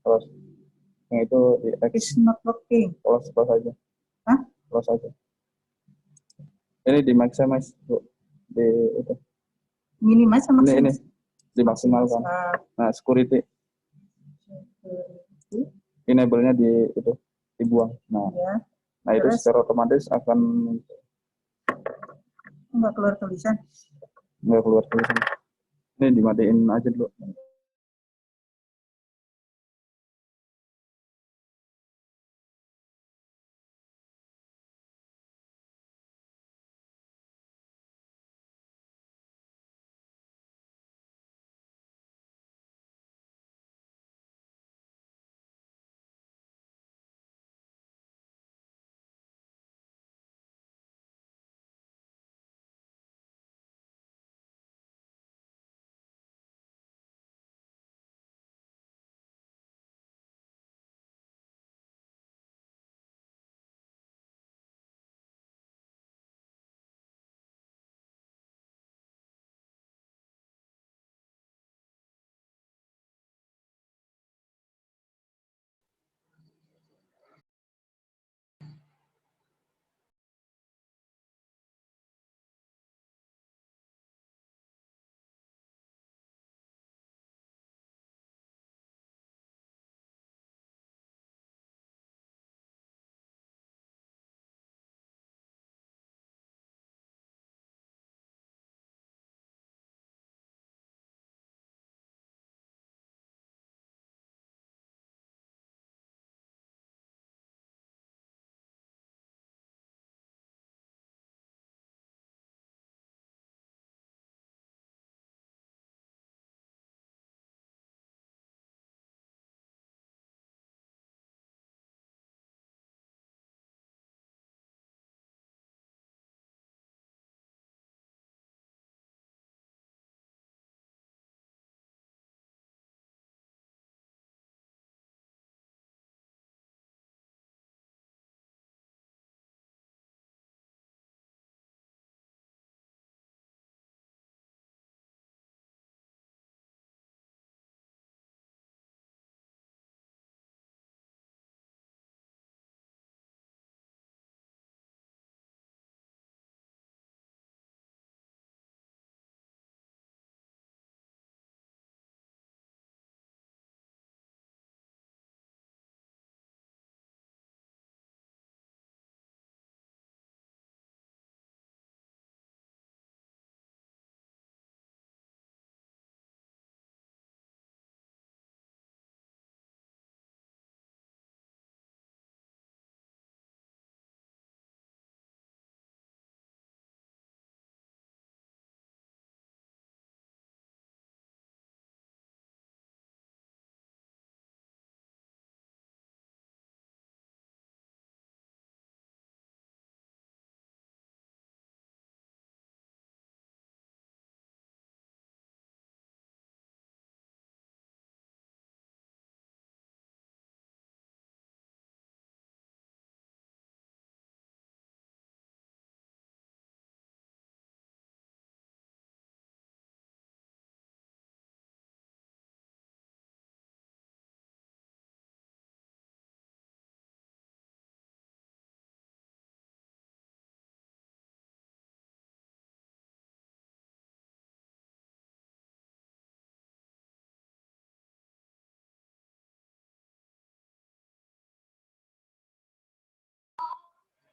Close. Yang itu di X. It's not working. Close aja. Hah? Close aja. Ini di maximize, Bu. Di itu. Minimize sama Ini maximus. dimaksimalkan. Nah, security Security. enable-nya di itu dibuang. Nah, Ya. nah itu Terus secara otomatis akan nggak keluar tulisan. nggak keluar tulisan. Ini dimatiin aja dulu.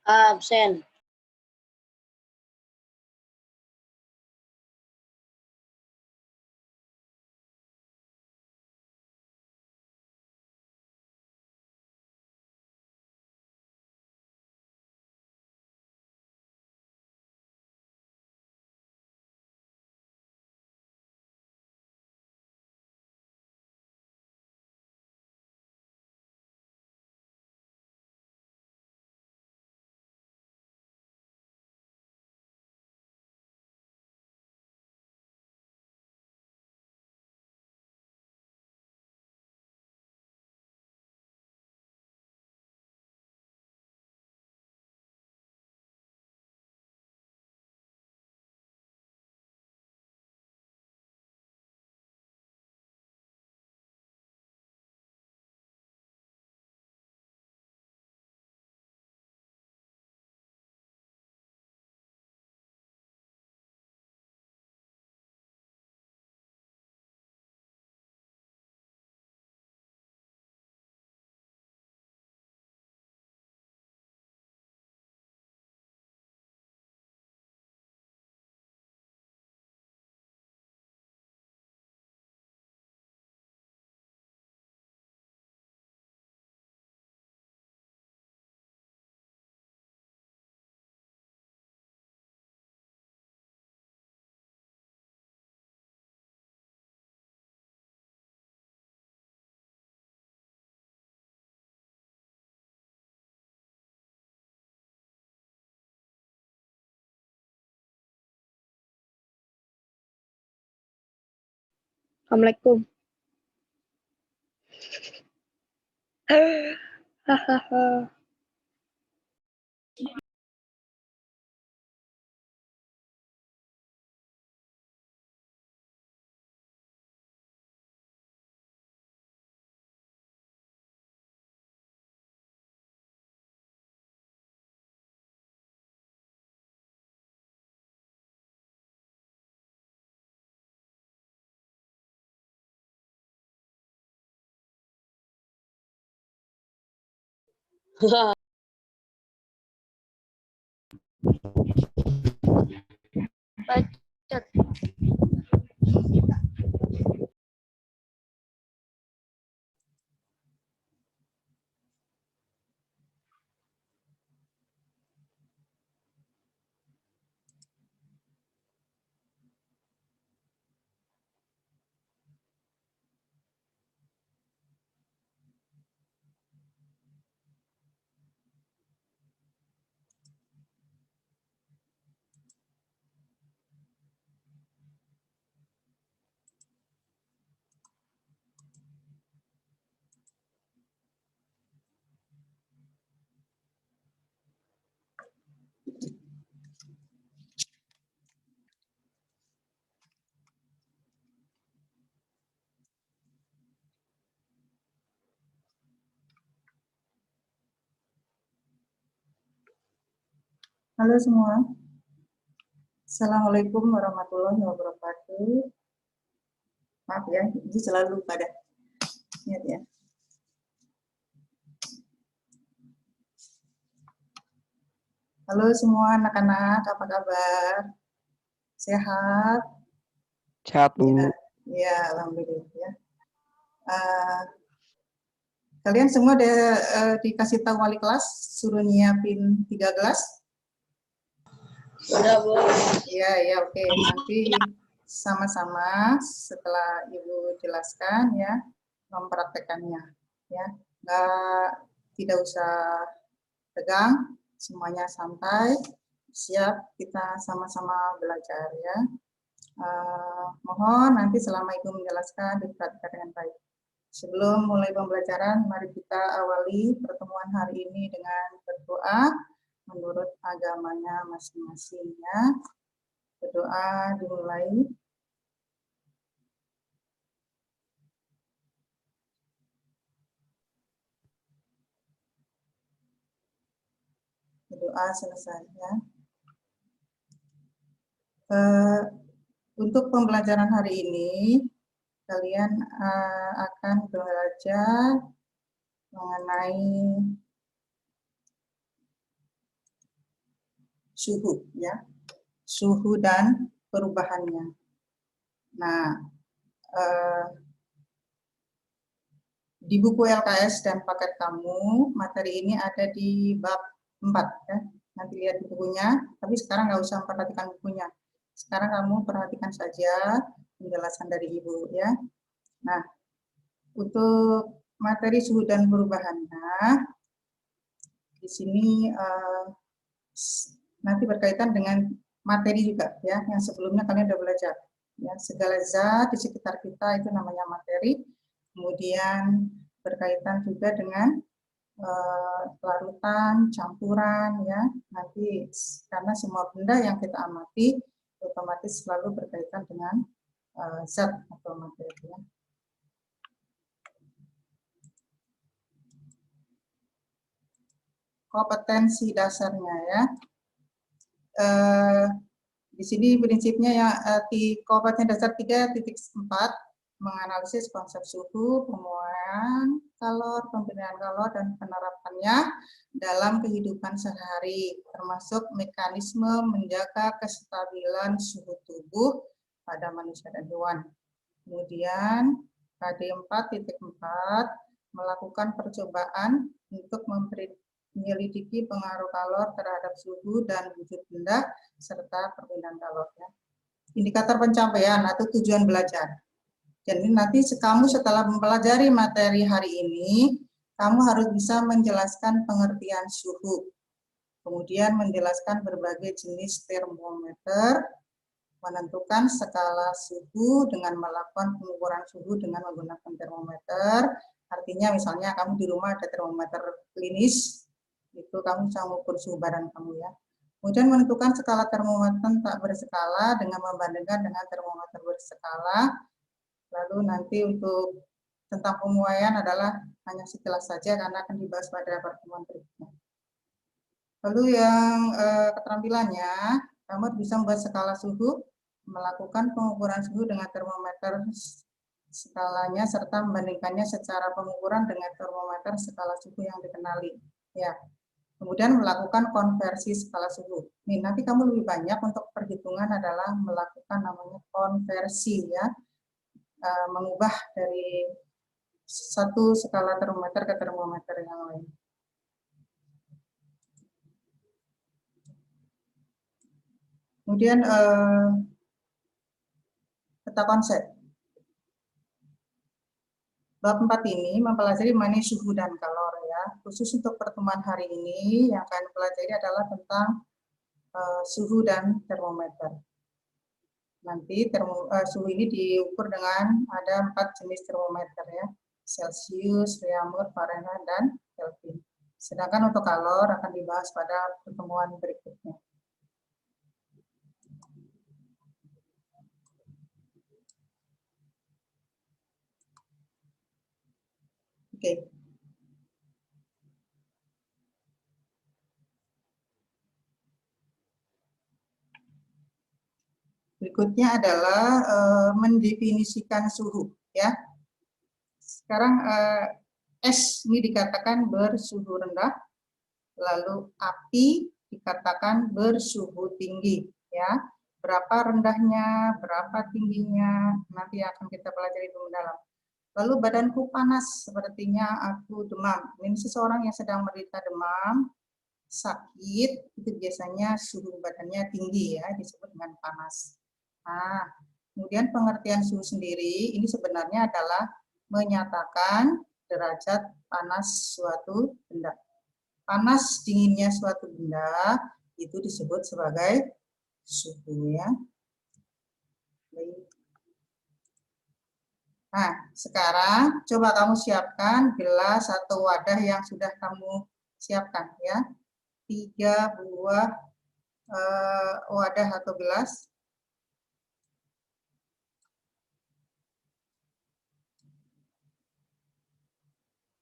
Absen. Assalamualaikum. Hahaha. Bacot. Halo semua. Assalamualaikum warahmatullahi wabarakatuh. Maaf ya, ini selalu pada ingat ya. Halo semua anak-anak, apa kabar? Sehat? Sehat, Bu. Ya, alhamdulillah ya. Kalian semua dikasih tahu wali kelas, suruh nyiapin 3 gelas? Sudah, Bu. Iya, ya, oke. Nanti sama-sama setelah Ibu jelaskan ya, mempraktekannya. Ya, tidak usah tegang, semuanya santai, siap kita sama-sama belajar ya. Mohon nanti selama Ibu menjelaskan diperhatikan dengan baik. Sebelum mulai pembelajaran, mari kita awali pertemuan hari ini dengan berdoa menurut agamanya masing-masing ya. Berdoa dimulai. Berdoa selesai ya. Untuk pembelajaran hari ini, kalian akan belajar mengenai suhu ya, suhu dan perubahannya. Nah, di buku LKS dan paket kamu, materi ini ada di bab 4 ya. Nanti lihat di bukunya, tapi sekarang nggak usah perhatikan bukunya. Sekarang kamu perhatikan saja penjelasan dari Ibu ya. Nah, untuk materi suhu dan perubahannya, di sini nanti berkaitan dengan materi juga ya, yang sebelumnya kalian sudah belajar. Ya, segala zat di sekitar kita itu namanya materi. Kemudian berkaitan juga dengan larutan, campuran ya. Nanti karena semua benda yang kita amati otomatis selalu berkaitan dengan zat atau materi ya. Kompetensi dasarnya ya. Di sini prinsipnya ya di kompetensi dasar 3.4 menganalisis konsep suhu, pemuaian kalor, pemberian kalor, dan penerapannya dalam kehidupan sehari, termasuk mekanisme menjaga kestabilan suhu tubuh pada manusia dan hewan. Kemudian KD 4.4 melakukan percobaan untuk menyelidiki pengaruh kalor terhadap suhu dan wujud benda serta perpindahan kalor. Ya. Indikator pencapaian atau tujuan belajar. Jadi nanti kamu setelah mempelajari materi hari ini, kamu harus bisa menjelaskan pengertian suhu, kemudian menjelaskan berbagai jenis termometer, menentukan skala suhu dengan melakukan pengukuran suhu dengan menggunakan termometer. Artinya misalnya kamu di rumah ada termometer klinis, itu kamu bisa mengukur suhu badan kamu ya. Kemudian menentukan skala termometer tak berskala dengan membandingkan dengan termometer berskala. Lalu nanti untuk tentang pemuaian adalah hanya sekilas saja karena akan dibahas pada pertemuan berikutnya. Lalu yang keterampilannya, kamu bisa membuat skala suhu, melakukan pengukuran suhu dengan termometer skalanya serta membandingkannya secara pengukuran dengan termometer skala suhu yang dikenali. Ya. Kemudian melakukan konversi skala suhu. Nih, nanti kamu lebih banyak untuk perhitungan adalah melakukan namanya konversi ya. Mengubah dari satu skala termometer ke termometer yang lain. Kemudian peta konsep. Bab 4 ini mempelajari mengenai suhu dan kalor ya. Khusus untuk pertemuan hari ini yang akan pelajari adalah tentang suhu dan termometer. Nanti suhu ini diukur dengan ada 4 jenis termometer ya. Celsius, Reaumur, Fahrenheit, dan Kelvin. Sedangkan untuk kalor akan dibahas pada pertemuan berikutnya. Oke. Berikutnya adalah mendefinisikan suhu ya. Sekarang es ini dikatakan bersuhu rendah, lalu api dikatakan bersuhu tinggi ya. Berapa rendahnya, berapa tingginya, nanti akan kita pelajari lebih dalam. Lalu badanku panas, sepertinya aku demam. Ini seseorang yang sedang menderita demam, sakit, itu biasanya suhu badannya tinggi ya, disebut dengan panas. Nah, kemudian pengertian suhu sendiri, ini sebenarnya adalah menyatakan derajat panas suatu benda. Panas dinginnya suatu benda, itu disebut sebagai suhu ya. Nah, sekarang coba kamu siapkan gelas atau wadah yang sudah kamu siapkan ya. 3 buah wadah atau gelas.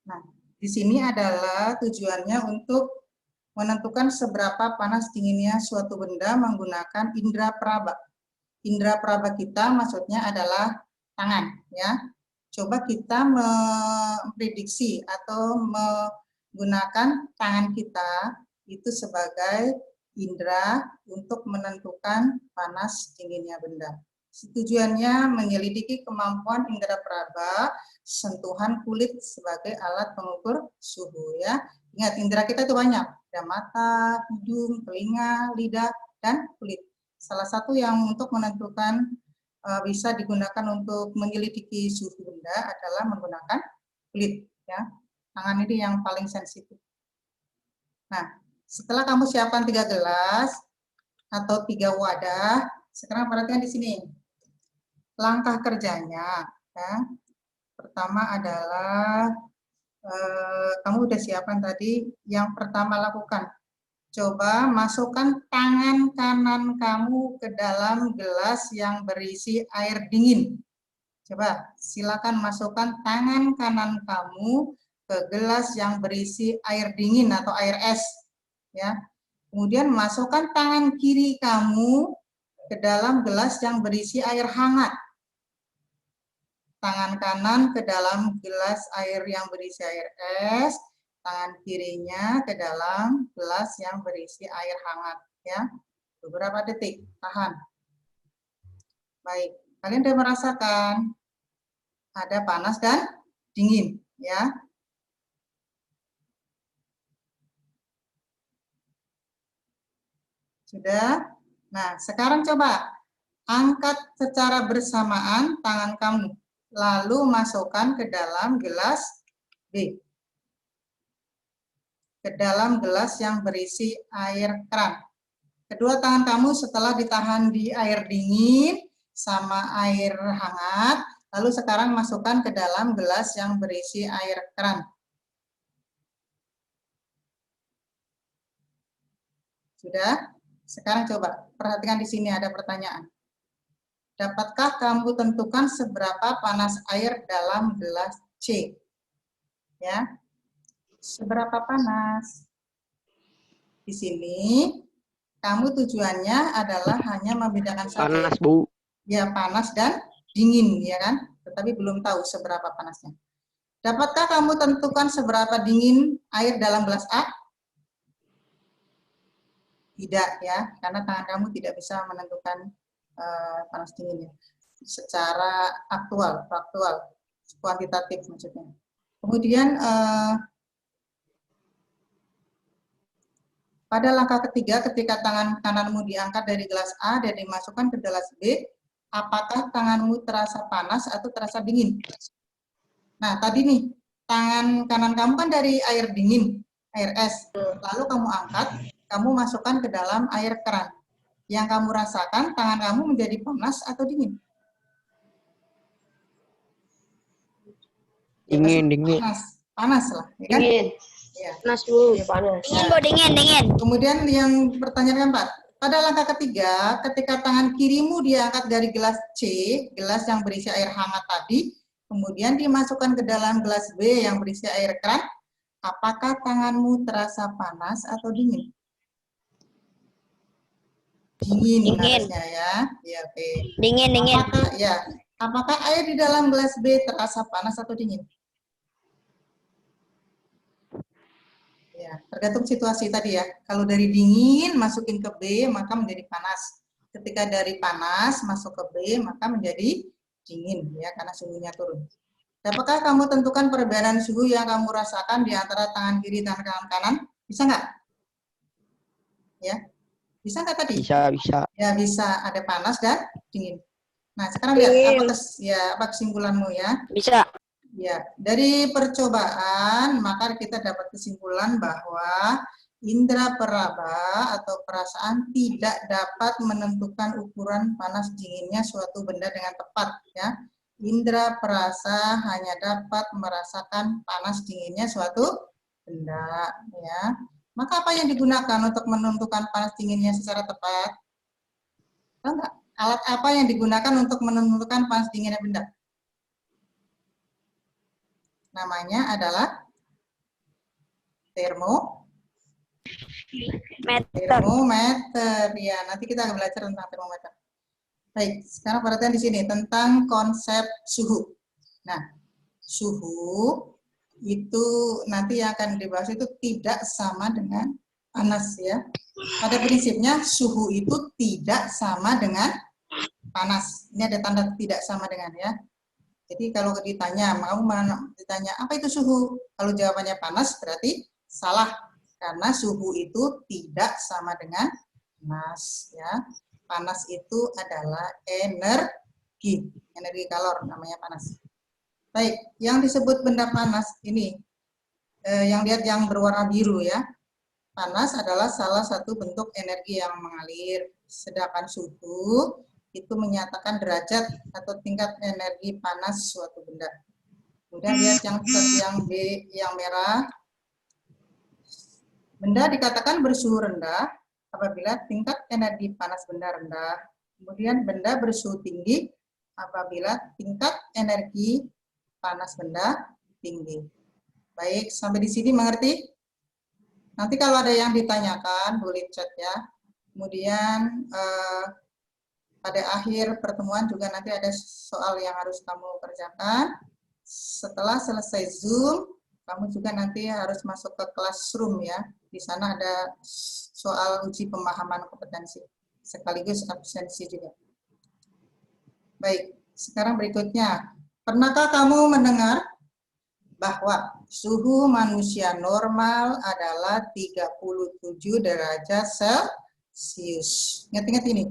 Nah, di sini adalah tujuannya untuk menentukan seberapa panas dinginnya suatu benda menggunakan indera peraba. Indera peraba kita maksudnya adalah tangan ya. Coba kita memprediksi atau menggunakan tangan kita itu sebagai indera untuk menentukan panas dinginnya benda. Tujuannya menyelidiki kemampuan indera peraba sentuhan kulit sebagai alat pengukur suhu ya. Ingat, indera kita itu banyak, ada mata, hidung, telinga, lidah, dan kulit. Salah satu yang untuk menentukan bisa digunakan untuk menyelidiki suhu benda adalah menggunakan kulit ya. Tangan ini yang paling sensitif. Nah, setelah kamu siapkan 3 gelas atau 3 wadah, sekarang perhatikan di sini. Langkah kerjanya ya. Pertama adalah kamu udah siapkan tadi, yang pertama lakukan. Coba masukkan tangan kanan kamu ke dalam gelas yang berisi air dingin. Coba silakan masukkan tangan kanan kamu ke gelas yang berisi air dingin atau air es. Ya. Kemudian masukkan tangan kiri kamu ke dalam gelas yang berisi air hangat. Tangan kanan ke dalam gelas air yang berisi air es, tangan kirinya ke dalam gelas yang berisi air hangat ya. Beberapa detik, tahan. Baik, kalian sudah merasakan ada panas dan dingin ya. Sudah? Nah, sekarang coba angkat secara bersamaan tangan kamu, lalu masukkan ke dalam gelas B. Ke dalam gelas yang berisi air keran. Kedua tangan kamu setelah ditahan di air dingin sama air hangat, lalu sekarang masukkan ke dalam gelas yang berisi air keran. Sudah? Sekarang coba perhatikan di sini ada pertanyaan. Dapatkah kamu tentukan seberapa panas air dalam gelas C? Ya. Seberapa panas? Di sini kamu tujuannya adalah hanya membedakan saja. Panas, Bu. Ya, panas dan dingin, ya kan? Tetapi belum tahu seberapa panasnya. Dapatkah kamu tentukan seberapa dingin air dalam gelas A? Tidak, ya, karena tangan kamu tidak bisa menentukan panas dinginnya secara faktual, kuantitatif maksudnya. Kemudian pada langkah ketiga, ketika tangan kananmu diangkat dari gelas A dan dimasukkan ke gelas B, apakah tanganmu terasa panas atau terasa dingin? Nah, tadi nih, tangan kanan kamu kan dari air dingin, air es. Lalu kamu angkat, kamu masukkan ke dalam air keran. Yang kamu rasakan, tangan kamu menjadi panas atau dingin? Dingin, dingin. Panas lah, ya kan? Dingin. Ya. Panas Bu, panas. Dingin, Bu, dingin. Kemudian yang pertanyaan keempat, pada langkah ketiga, ketika tangan kirimu diangkat dari gelas C, gelas yang berisi air hangat tadi, kemudian dimasukkan ke dalam gelas B yang berisi air keran, apakah tanganmu terasa panas atau dingin? Dingin harusnya ya. Ya, oke. Dingin. Apakah air di dalam gelas B terasa panas atau dingin? Ya, tergantung situasi tadi ya. Kalau dari dingin masukin ke B maka menjadi panas. Ketika dari panas masuk ke B maka menjadi dingin ya karena suhunya turun. Apakah kamu tentukan perbedaan suhu yang kamu rasakan di antara tangan kiri dan tangan kanan? Bisa nggak? Ya, bisa nggak tadi? Bisa. Ya bisa, ada panas dan dingin. Nah sekarang lihat apa kesimpulanmu ya? Bisa. Ya, dari percobaan maka kita dapat kesimpulan bahwa indera peraba atau perasaan tidak dapat menentukan ukuran panas dinginnya suatu benda dengan tepat ya. Indera perasa hanya dapat merasakan panas dinginnya suatu benda ya. Maka apa yang digunakan untuk menentukan panas dinginnya secara tepat? Tahu nggak? Alat apa yang digunakan untuk menentukan panas dinginnya benda? Namanya adalah termometer. Ya, nanti kita akan belajar tentang termometer. Baik, sekarang perhatian di sini tentang konsep suhu. Nah, suhu itu nanti yang akan dibahas itu tidak sama dengan panas ya. Pada prinsipnya suhu itu tidak sama dengan panas. Ini ada tanda tidak sama dengan ya. Jadi kalau ditanya, apa itu suhu? Kalau jawabannya panas berarti salah. Karena suhu itu tidak sama dengan panas. Ya. Panas itu adalah energi kalor namanya panas. Baik, yang disebut benda panas ini, yang lihat yang berwarna biru ya. Panas adalah salah satu bentuk energi yang mengalir. Sedangkan suhu itu menyatakan derajat atau tingkat energi panas suatu benda. Kemudian lihat yang B, yang merah. Benda dikatakan bersuhu rendah apabila tingkat energi panas benda rendah. Kemudian benda bersuhu tinggi apabila tingkat energi panas benda tinggi. Baik, sampai di sini mengerti? Nanti kalau ada yang ditanyakan, boleh chat ya. Kemudian pada akhir pertemuan juga nanti ada soal yang harus kamu kerjakan. Setelah selesai Zoom, kamu juga nanti harus masuk ke classroom ya. Di sana ada soal uji pemahaman kompetensi, sekaligus absensi juga. Baik, sekarang berikutnya. Pernahkah kamu mendengar bahwa suhu manusia normal adalah 37 derajat Celcius? Ingat-ingat ini.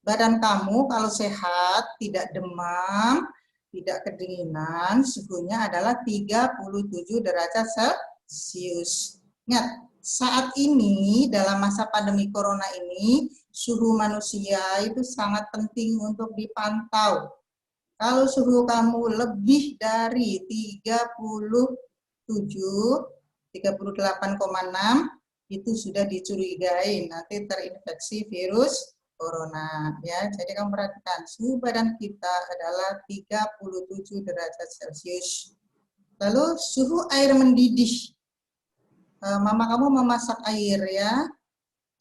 Badan kamu kalau sehat, tidak demam, tidak kedinginan, suhunya adalah 37 derajat Celcius. Ingat, saat ini dalam masa pandemi corona ini, suhu manusia itu sangat penting untuk dipantau. Kalau suhu kamu lebih dari 38,6 itu sudah dicurigai nanti terinfeksi virus corona ya. Jadi kamu perhatikan suhu badan kita adalah 37 derajat Celcius. Lalu suhu air mendidih. Mama kamu memasak air ya.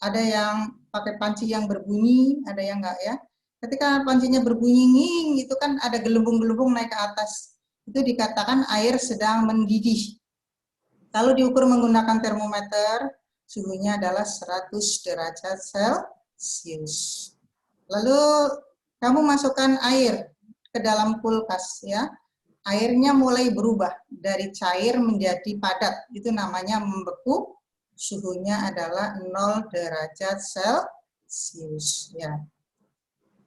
Ada yang pakai panci yang berbunyi, ada yang enggak ya. Ketika pancinya berbunyi nging, itu kan ada gelembung-gelembung naik ke atas. Itu dikatakan air sedang mendidih. Kalau diukur menggunakan termometer, suhunya adalah 100 derajat Celcius. Lalu kamu masukkan air ke dalam kulkas ya. Airnya mulai berubah dari cair menjadi padat. Itu namanya membeku. Suhunya adalah 0 derajat Celcius ya.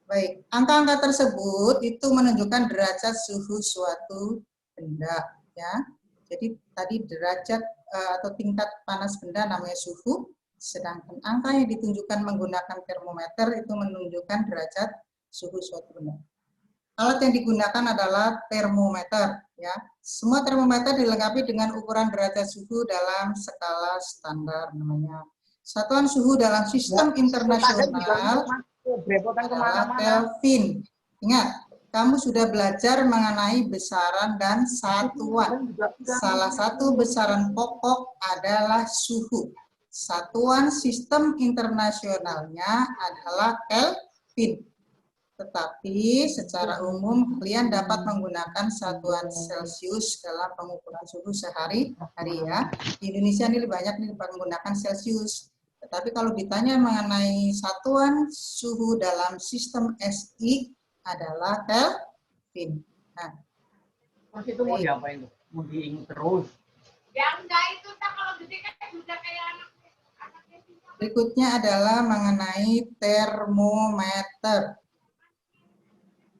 Baik, angka-angka tersebut itu menunjukkan derajat suhu suatu benda ya. Jadi tadi derajat atau tingkat panas benda namanya suhu, sedangkan angka yang ditunjukkan menggunakan termometer itu menunjukkan derajat suhu suatu benda. Alat yang digunakan adalah termometer ya. Semua termometer dilengkapi dengan ukuran derajat suhu dalam skala standar namanya. Satuan suhu dalam sistem internasional adalah Kelvin. Ingat, kamu sudah belajar mengenai besaran dan satuan. Salah satu besaran pokok adalah suhu. Satuan sistem internasionalnya adalah Kelvin. Tetapi secara umum kalian dapat menggunakan satuan Celcius dalam pengukuran suhu sehari-hari ya. Di Indonesia ini banyak menggunakan Celcius. Tetapi kalau ditanya mengenai satuan suhu dalam sistem SI adalah Kelvin. Nah, terus itu mau diapain tuh? Mau diingat terus? Ya enggak, itu tak kalau gede kan udah kayak anak. Berikutnya adalah mengenai termometer.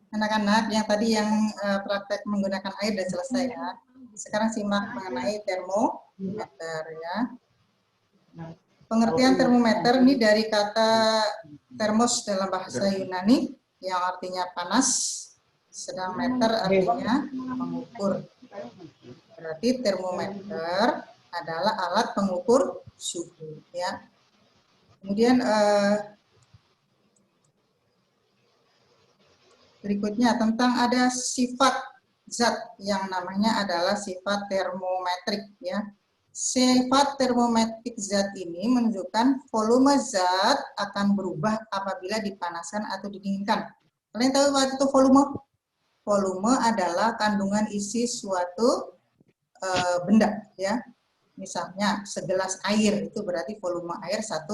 Anak-anak yang tadi yang praktek menggunakan air sudah selesai ya. Sekarang simak mengenai termometer ya. Pengertian termometer ini dari kata termos dalam bahasa Yunani yang artinya panas, sedang meter artinya mengukur. Berarti termometer adalah alat pengukur suhu ya. Kemudian berikutnya tentang ada sifat zat yang namanya adalah sifat termometrik ya. Sifat termometrik zat ini menunjukkan volume zat akan berubah apabila dipanaskan atau didinginkan. Kalian tahu apa itu volume? Volume adalah kandungan isi suatu benda ya. Misalnya segelas air itu berarti volume air 1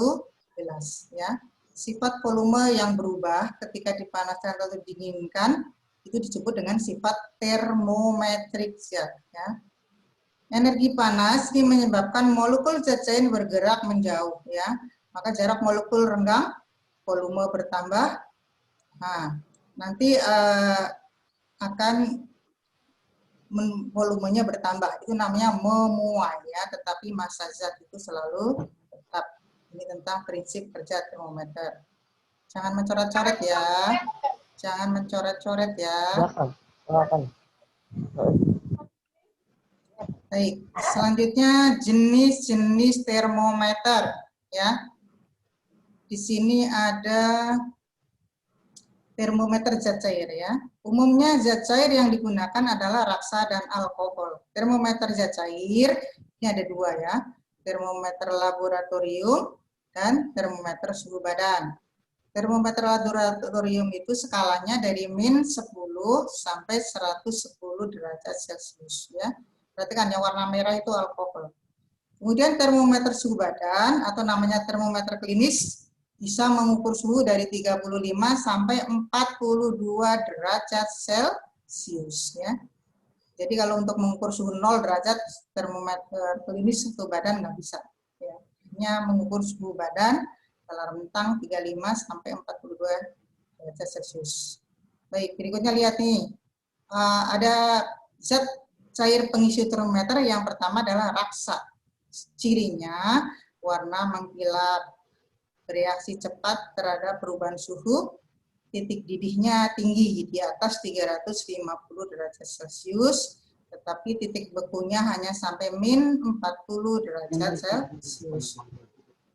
gelas ya. Sifat volume yang berubah ketika dipanaskan atau didinginkan itu disebut dengan sifat termometrik zat ya. Energi panas ini menyebabkan molekul zat cair bergerak menjauh ya. Maka jarak molekul renggang, volume bertambah. Nah, nanti akan volumenya bertambah. Itu namanya memuai ya, tetapi massa zat itu selalu tetap. Ini tentang prinsip kerja termometer. Jangan mencoret-coret ya. Jangan mencoret-coret ya. Baik, selanjutnya jenis-jenis termometer ya. Di sini ada termometer zat cair ya. Umumnya zat cair yang digunakan adalah raksa dan alkohol. Termometer zat cair ini ada dua ya. Termometer laboratorium dan termometer suhu badan. Termometer laboratorium itu skalanya dari min 10 sampai 110 derajat Celcius ya. Berarti kan yang warna merah itu alkohol. Kemudian termometer suhu badan atau namanya termometer klinis bisa mengukur suhu dari 35 sampai 42 derajat Celcius ya. Jadi kalau untuk mengukur suhu 0 derajat termometer klinis suhu badan nggak bisa ya. Hanya mengukur suhu badan dalam rentang 35 sampai 42 derajat Celcius. Baik, berikutnya lihat nih. Ada zat cair pengisi termometer yang pertama adalah raksa. Cirinya warna mengkilap, bereaksi cepat terhadap perubahan suhu, titik didihnya tinggi di atas 350 derajat Celcius, tetapi titik bekunya hanya sampai min 40 derajat Celcius.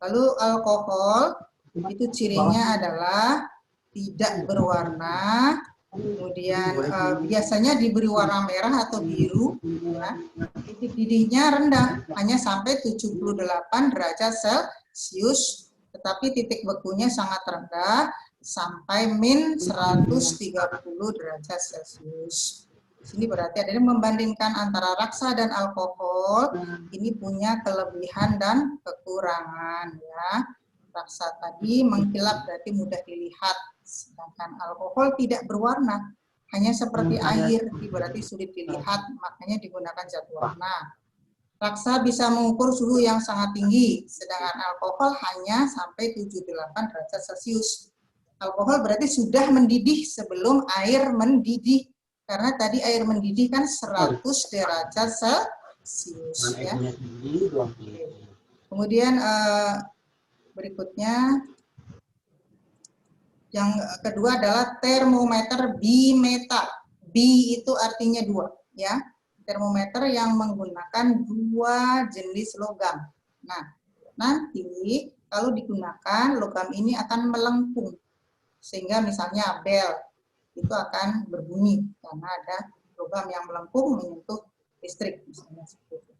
Lalu alkohol, itu cirinya adalah tidak berwarna, kemudian biasanya diberi warna merah atau biru, ya. Titik didihnya rendah, hanya sampai 78 derajat Celcius, tetapi titik bekunya sangat rendah, sampai min 130 derajat Celcius. Di sini berarti ada yang membandingkan antara raksa dan alkohol, ini punya kelebihan dan kekurangan, ya. Raksa tadi mengkilap berarti mudah dilihat, sedangkan alkohol tidak berwarna, hanya seperti air, berarti sulit dilihat, makanya digunakan zat warna. Raksa bisa mengukur suhu yang sangat tinggi, sedangkan alkohol hanya sampai 78 derajat Celcius. Alkohol berarti sudah mendidih sebelum air mendidih, karena tadi air mendidih kan 100 derajat Celcius. Ya. Kemudian berikutnya, yang kedua adalah termometer bimetal. Bi itu artinya dua, ya. Termometer yang menggunakan dua jenis logam. Nah, nanti kalau digunakan logam ini akan melengkung, sehingga misalnya bel itu akan berbunyi karena ada logam yang melengkung menyentuh listrik, misalnya seperti itu.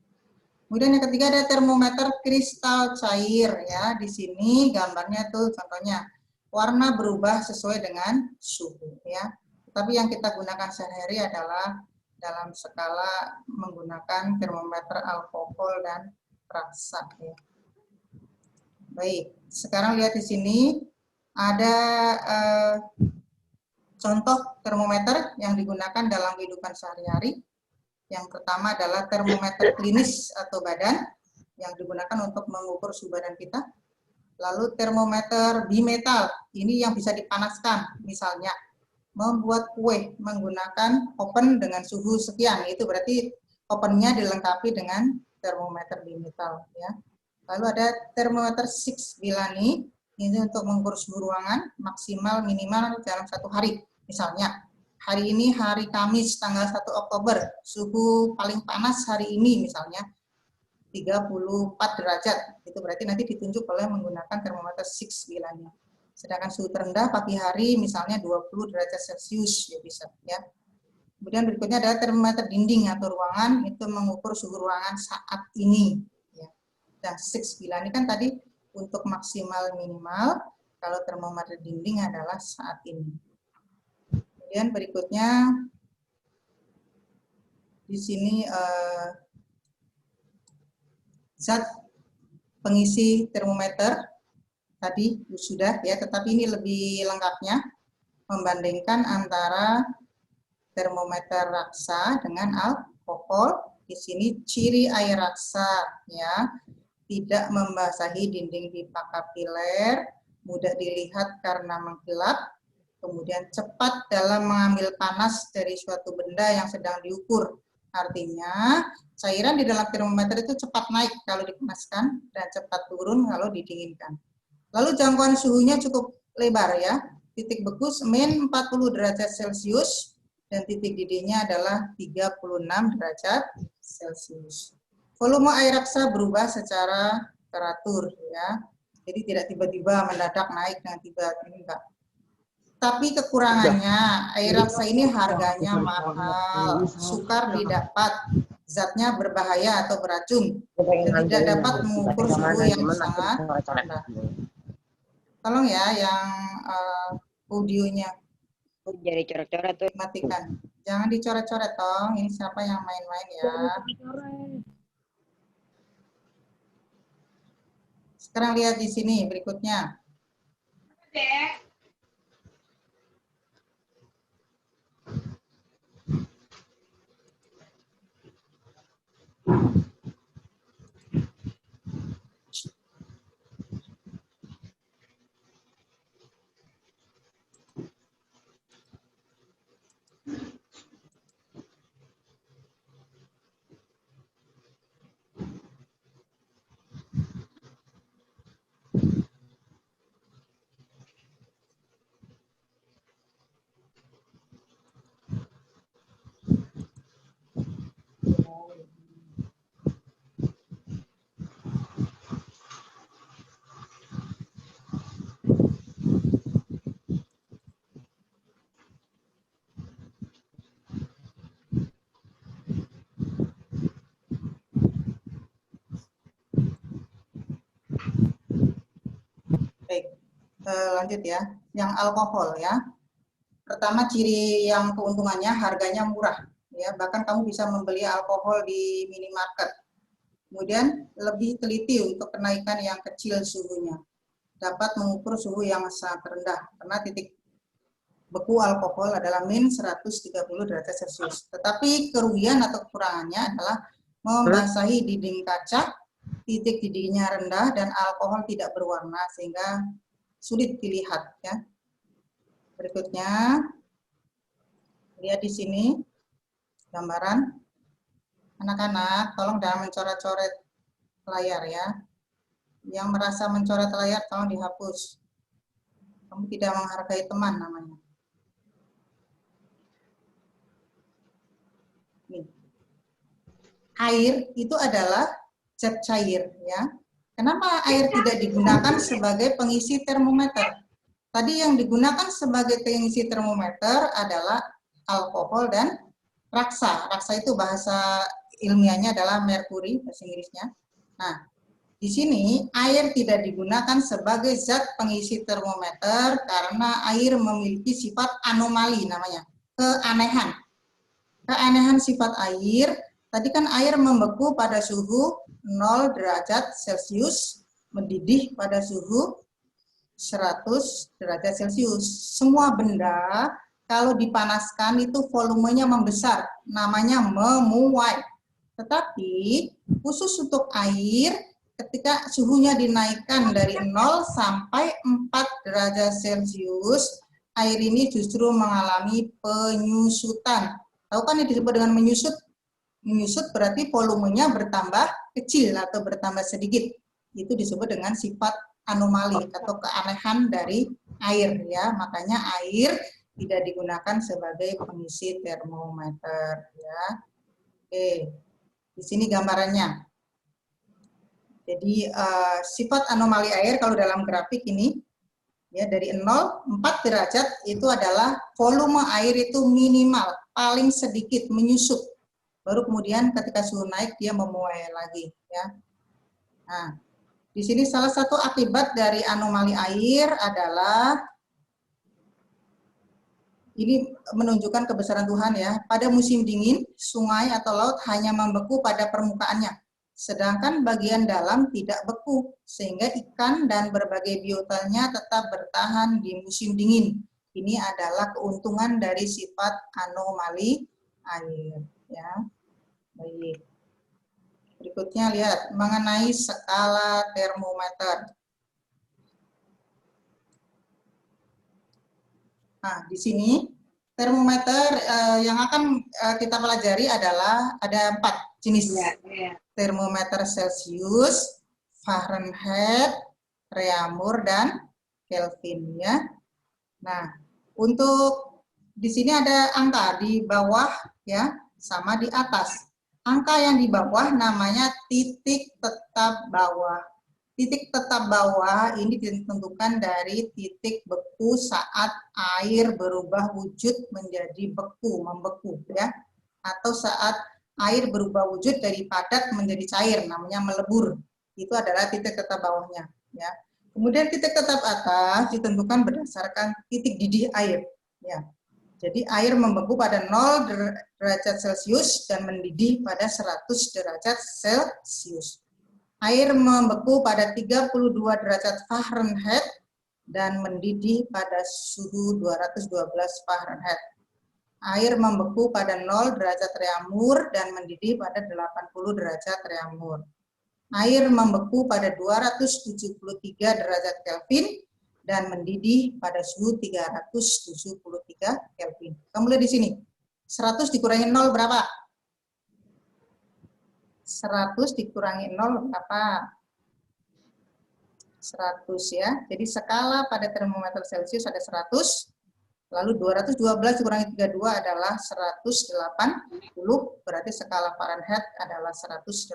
Kemudian yang ketiga ada termometer kristal cair, ya. Di sini gambarnya tuh contohnya warna berubah sesuai dengan suhu, ya. Tapi yang kita gunakan sehari-hari adalah dalam skala menggunakan termometer alkohol dan raksa, ya. Baik, sekarang lihat di sini ada contoh termometer yang digunakan dalam kehidupan sehari-hari. Yang pertama adalah termometer klinis atau badan yang digunakan untuk mengukur suhu badan kita. Lalu termometer bimetal, ini yang bisa dipanaskan, misalnya membuat kue menggunakan oven dengan suhu sekian, itu berarti ovennya dilengkapi dengan termometer bimetal, ya. Lalu ada termometer 6 Villani, ini untuk mengukur suhu ruangan maksimal minimal dalam 1 hari. Misalnya, hari ini hari Kamis tanggal 1 Oktober, suhu paling panas hari ini misalnya 34 derajat. Itu berarti nanti ditunjuk oleh menggunakan termometer 6 Villani. Sedangkan suhu terendah pagi hari misalnya 20 derajat Celcius, ya bisa, ya. Kemudian berikutnya adalah termometer dinding atau ruangan, itu mengukur suhu ruangan saat ini, ya. Dan 6 Villani kan tadi untuk maksimal minimal, kalau termometer dinding adalah saat ini. Kemudian berikutnya di sini zat pengisi termometer tadi sudah, ya, tetapi ini lebih lengkapnya membandingkan antara termometer raksa dengan alkohol. Di sini ciri air raksa, ya, tidak membasahi dinding pipa kapiler, mudah dilihat karena mengkilap, kemudian cepat dalam mengambil panas dari suatu benda yang sedang diukur. Artinya cairan di dalam termometer itu cepat naik kalau dipanaskan dan cepat turun kalau didinginkan. Lalu jangkauan suhunya cukup lebar, ya. Titik beku min 40 derajat Celcius dan titik didihnya adalah 36 derajat Celcius. Volume air raksa berubah secara teratur, ya. Jadi tidak tiba-tiba mendadak naik dengan tiba-tiba, enggak. Tapi kekurangannya, air raksa ini harganya mahal, sukar didapat, zatnya berbahaya atau beracun, dan tidak dapat mengukur suhu yang sangat rendah. Tolong ya yang audionya jadi coret-coret tuh. matikan. Jangan dicoret-coret, tong. Ini siapa yang main-main, ya. Sekarang lihat di sini berikutnya. Dek. Lanjut ya, yang alkohol ya. Pertama, ciri yang keuntungannya harganya murah, ya, bahkan kamu bisa membeli alkohol di minimarket. Kemudian lebih teliti untuk kenaikan yang kecil suhunya, dapat mengukur suhu yang sangat rendah, karena titik beku alkohol adalah min 130 derajat Celcius. Tetapi kerugian atau kekurangannya adalah membasahi dinding kaca, titik didihnya rendah, dan alkohol tidak berwarna sehingga sulit dilihat ya. Berikutnya, lihat di sini gambaran. Anak-anak, tolong jangan mencoret-coret layar ya. Yang merasa mencoret layar, tolong dihapus. Kamu tidak menghargai teman namanya. Nih. Air itu adalah zat cair ya. Kenapa air tidak digunakan sebagai pengisi termometer? Tadi yang digunakan sebagai pengisi termometer adalah alkohol dan raksa. Raksa itu bahasa ilmiahnya adalah merkuri, bahasa Inggrisnya. Nah, di sini air tidak digunakan sebagai zat pengisi termometer karena air memiliki sifat anomali namanya, keanehan. Keanehan sifat air, tadi kan air membeku pada suhu 0 derajat Celcius, mendidih pada suhu 100 derajat Celcius. Semua benda kalau dipanaskan itu volumenya membesar, namanya memuai. Tetapi khusus untuk air, ketika suhunya dinaikkan dari 0 sampai 4 derajat Celcius, air ini justru mengalami penyusutan. Tahu kan yang disebut dengan menyusut? Menyusut berarti volumenya bertambah kecil atau bertambah sedikit. Itu disebut dengan sifat anomali atau keanehan dari air ya. Makanya air tidak digunakan sebagai pengisi termometer ya. Oke. Di sini gambarannya. Jadi sifat anomali air kalau dalam grafik ini ya dari 0 4 derajat itu adalah volume air itu minimal, paling sedikit menyusut. Baru kemudian ketika suhu naik dia memuai lagi ya. Nah, di sini salah satu akibat dari anomali air adalah ini menunjukkan kebesaran Tuhan ya. Pada musim dingin, sungai atau laut hanya membeku pada permukaannya, sedangkan bagian dalam tidak beku, sehingga ikan dan berbagai biotalnya tetap bertahan di musim dingin. Ini adalah keuntungan dari sifat anomali air. Ya, baik. Berikutnya lihat mengenai skala termometer. Nah, di sini termometer yang akan kita pelajari adalah ada 4 jenis. Termometer Celcius, Fahrenheit, Reaumur, dan Kelvin ya. Nah, untuk di sini ada angka di bawah ya, sama di atas. Angka yang di bawah namanya titik tetap bawah. Titik tetap bawah ini ditentukan dari titik beku saat air berubah wujud menjadi beku, membeku ya. Atau saat air berubah wujud dari padat menjadi cair, namanya melebur. Itu adalah titik tetap bawahnya ya. Kemudian titik tetap atas ditentukan berdasarkan titik didih air ya. Jadi air membeku pada 0 derajat Celcius dan mendidih pada 100 derajat Celcius. Air membeku pada 32 derajat Fahrenheit dan mendidih pada suhu 212 Fahrenheit. Air membeku pada 0 derajat Reaumur dan mendidih pada 80 derajat Reaumur. Air membeku pada 273 derajat Kelvin dan mendidih pada suhu 373 Kelvin. Kamu lihat di sini. 100 dikurangi 0 berapa? 100 dikurangi 0 berapa? 100 ya. Jadi skala pada termometer Celcius ada 100. Lalu 212 dikurangi 32 adalah 180. Berarti skala Fahrenheit adalah 180.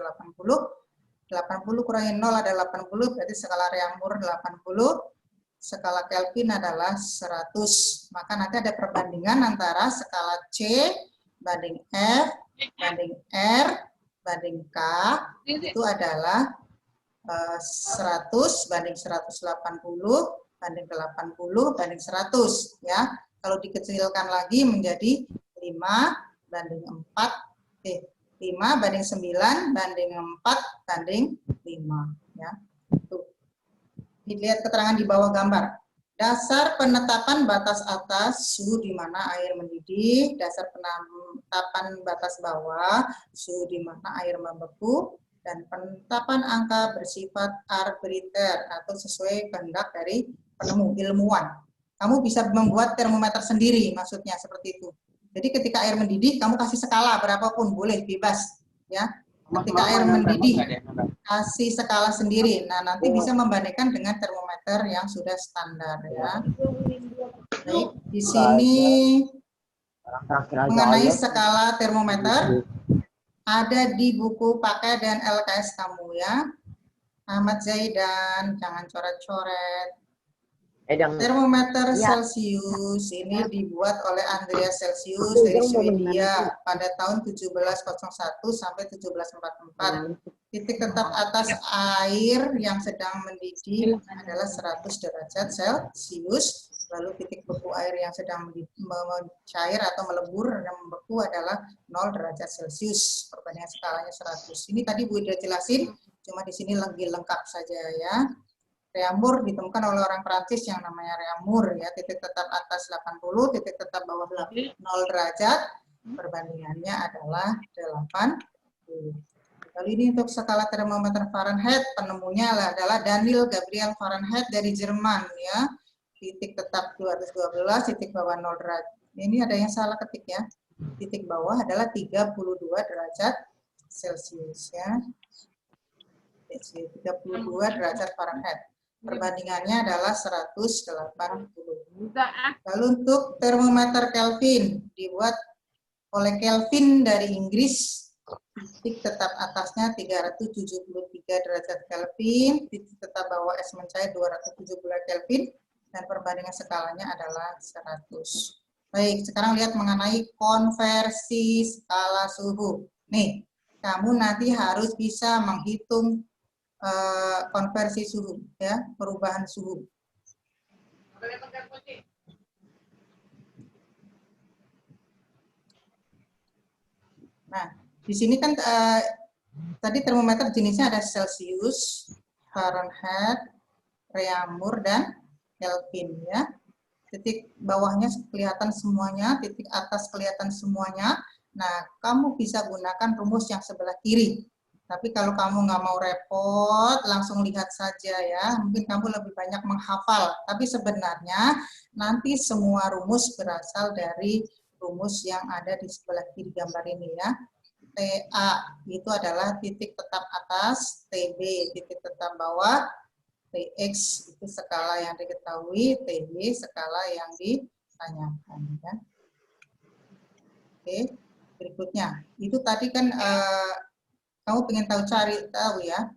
80 kurangi 0 adalah 80. Berarti skala Reaumur 80. Skala Kelvin adalah 100. Maka nanti ada perbandingan antara skala C banding F banding R banding K itu adalah 100 banding 180 banding 80 banding 100 ya. Kalau dikecilkan lagi menjadi 5 banding 4, 5 banding 9 banding 4 banding 5 ya. Tuh. Dilihat keterangan di bawah gambar. Dasar penetapan batas atas suhu di mana air mendidih, dasar penetapan batas bawah suhu di mana air membeku, dan penetapan angka bersifat arbitrter atau sesuai kehendak dari penemu ilmuwan. Kamu bisa membuat termometer sendiri, maksudnya seperti itu. Jadi ketika air mendidih, kamu kasih skala berapapun, boleh, bebas. Ya. Ketika air mendidih, kasih skala sendiri. Nah, nanti bisa membandingkan dengan termometer yang sudah standar. Ya. Baik, di sini mengenai skala termometer, ada di buku pakai dan LKS kamu ya. Ahmad Zaidan, jangan coret-coret. Termometer Celsius ini dibuat oleh Andreas Celsius dari Swedia pada tahun 1701 sampai 1744. Titik tetap atas air yang sedang mendidih adalah 100 derajat Celsius. Lalu titik beku air yang sedang mencair atau melebur dan membeku adalah 0 derajat Celsius. Perbandingan skalanya 100. Ini tadi Bu udah jelasin, cuma di sini lagi lengkap saja ya. Reaumur ditemukan oleh orang Prancis yang namanya Reaumur ya, titik tetap atas 80, titik tetap bawah 0 derajat, perbandingannya adalah 80. Lalu ini untuk skala termometer Fahrenheit, penemunya adalah Daniel Gabriel Fahrenheit dari Jerman ya. Titik tetap 212, titik bawah 0 derajat. Ini ada yang salah ketik ya. Titik bawah adalah 32 derajat Celsius ya. 32 derajat Fahrenheit. Perbandingannya adalah 180. Lalu untuk termometer Kelvin dibuat oleh Kelvin dari Inggris. Titik tetap atasnya 373 derajat Kelvin, titik tetap bawah es mencair 270 Kelvin, dan perbandingan skalanya adalah 100. Baik, sekarang lihat mengenai konversi skala suhu. Nih, kamu nanti harus bisa menghitung konversi suhu, ya, perubahan suhu. Nah, di sini kan tadi termometer jenisnya ada Celsius, Fahrenheit, Reaumur, dan Kelvin ya. Titik bawahnya kelihatan semuanya, titik atas kelihatan semuanya. Nah, kamu bisa gunakan rumus yang sebelah kiri. Tapi kalau kamu nggak mau repot, langsung lihat saja ya. Mungkin kamu lebih banyak menghafal. Tapi sebenarnya nanti semua rumus berasal dari rumus yang ada di sebelah kiri gambar ini ya. TA itu adalah titik tetap atas, TB titik tetap bawah, TX itu skala yang diketahui, TB skala yang ditanyakan ya. Oke, berikutnya. Itu tadi kan kamu pengen cari tahu ya.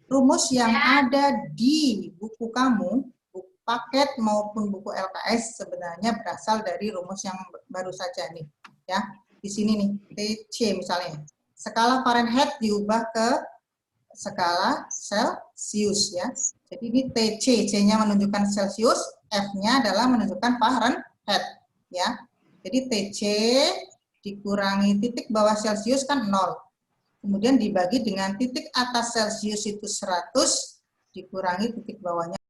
Rumus yang ada di buku kamu, buku paket maupun buku LKS sebenarnya berasal dari rumus yang baru saja nih ya. Di sini nih, TC misalnya. Skala Fahrenheit diubah ke skala Celsius ya. Jadi ini TC, C-nya menunjukkan Celsius, F-nya adalah menunjukkan Fahrenheit ya. Jadi TC dikurangi titik bawah Celsius kan 0. Kemudian dibagi dengan titik atas Celsius itu 100, dikurangi titik bawahnya